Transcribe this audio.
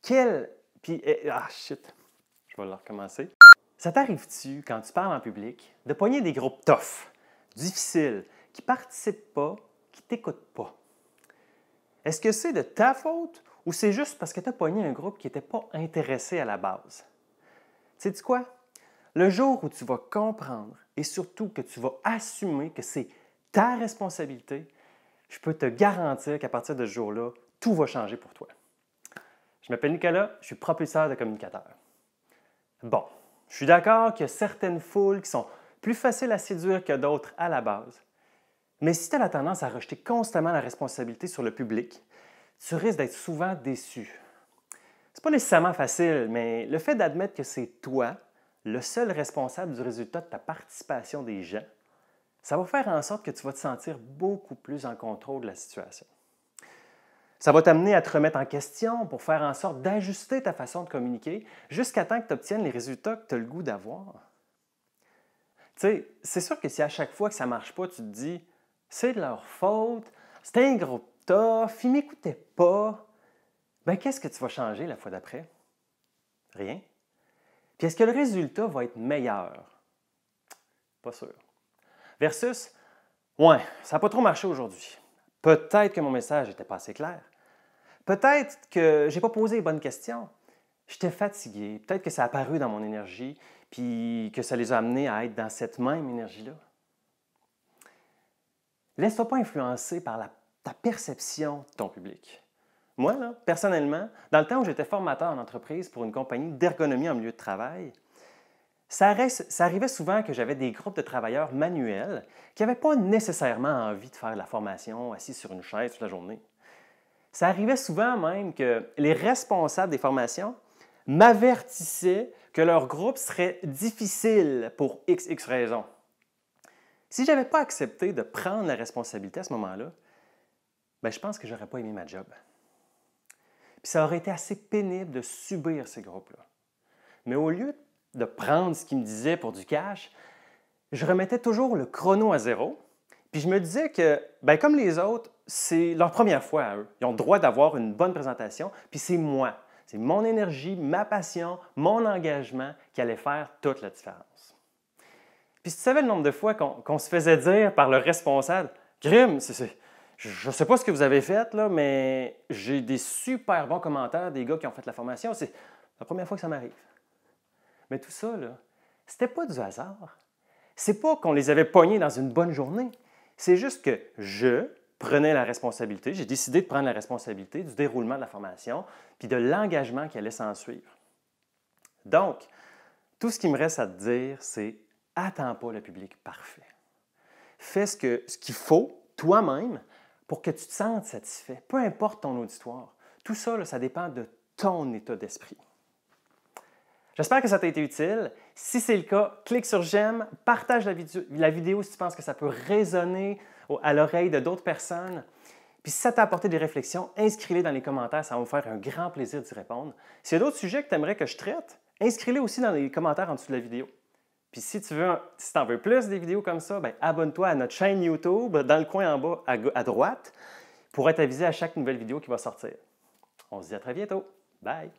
Shit, je vais le recommencer. Ça t'arrive-tu, quand tu parles en public, de pogner des groupes tough, difficiles, qui ne participent pas, qui ne t'écoutent pas? Est-ce que c'est de ta faute ou c'est juste parce que tu as pogné un groupe qui n'était pas intéressé à la base? Sais-tu quoi? Le jour où tu vas comprendre et surtout que tu vas assumer que c'est ta responsabilité, je peux te garantir qu'à partir de ce jour-là, tout va changer pour toi. Je m'appelle Nicolas, je suis propulseur de communicateur. Bon, je suis d'accord qu'il y a certaines foules qui sont plus faciles à séduire que d'autres à la base. Mais si tu as la tendance à rejeter constamment la responsabilité sur le public, tu risques d'être souvent déçu. C'est pas nécessairement facile, mais le fait d'admettre que c'est toi, le seul responsable du résultat de ta participation des gens, ça va faire en sorte que tu vas te sentir beaucoup plus en contrôle de la situation. Ça va t'amener à te remettre en question pour faire en sorte d'ajuster ta façon de communiquer jusqu'à temps que tu obtiennes les résultats que tu as le goût d'avoir. Tu sais, c'est sûr que si à chaque fois que ça ne marche pas, tu te dis « c'est de leur faute, c'était un groupe tough, ils ne m'écoutaient pas », bien qu'est-ce que tu vas changer la fois d'après? Rien. Puis est-ce que le résultat va être meilleur? Pas sûr. Versus « ouais, ça n'a pas trop marché aujourd'hui. Peut-être que mon message n'était pas assez clair. Peut-être que je n'ai pas posé les bonnes questions. J'étais fatigué. Peut-être que ça a apparu dans mon énergie, puis que ça les a amenés à être dans cette même énergie-là. » Laisse-toi pas influencer par ta perception de ton public. Moi, là, personnellement, dans le temps où j'étais formateur en entreprise pour une compagnie d'ergonomie en milieu de travail, ça arrivait souvent que j'avais des groupes de travailleurs manuels qui n'avaient pas nécessairement envie de faire de la formation assis sur une chaise toute la journée. Ça arrivait souvent même que les responsables des formations m'avertissaient que leur groupe serait difficile pour XX raisons. Si je n'avais pas accepté de prendre la responsabilité à ce moment-là, bien, je pense que je n'aurais pas aimé ma job. Puis ça aurait été assez pénible de subir ces groupes-là. Mais au lieu de prendre ce qu'ils me disaient pour du cash, je remettais toujours le chrono à zéro. Puis je me disais que, bien, comme les autres, c'est leur première fois à eux. Ils ont le droit d'avoir une bonne présentation, puis c'est moi. C'est mon énergie, ma passion, mon engagement qui allait faire toute la différence. Puis si tu savais le nombre de fois qu'on se faisait dire par le responsable, « Grim, je ne sais pas ce que vous avez fait, là, mais j'ai des super bons commentaires des gars qui ont fait la formation. C'est la première fois que ça m'arrive. » Mais tout ça, là, c'était pas du hasard. C'est pas qu'on les avait pognés dans une bonne journée. C'est juste que je prenais la responsabilité, j'ai décidé de prendre la responsabilité du déroulement de la formation puis de l'engagement qui allait s'en suivre. Donc, tout ce qui me reste à te dire, c'est attends pas le public parfait. Fais ce qu'il faut toi-même pour que tu te sentes satisfait, peu importe ton auditoire. Tout ça, là, ça dépend de ton état d'esprit. J'espère que ça t'a été utile. Si c'est le cas, clique sur j'aime, partage la vidéo si tu penses que ça peut résonner à l'oreille de d'autres personnes. Puis si ça t'a apporté des réflexions, inscris-les dans les commentaires, ça va me faire un grand plaisir d'y répondre. S'il y a d'autres sujets que tu aimerais que je traite, inscris-les aussi dans les commentaires en dessous de la vidéo. Puis si tu en veux plus des vidéos comme ça, bien, abonne-toi à notre chaîne YouTube dans le coin en bas à droite pour être avisé à chaque nouvelle vidéo qui va sortir. On se dit à très bientôt. Bye!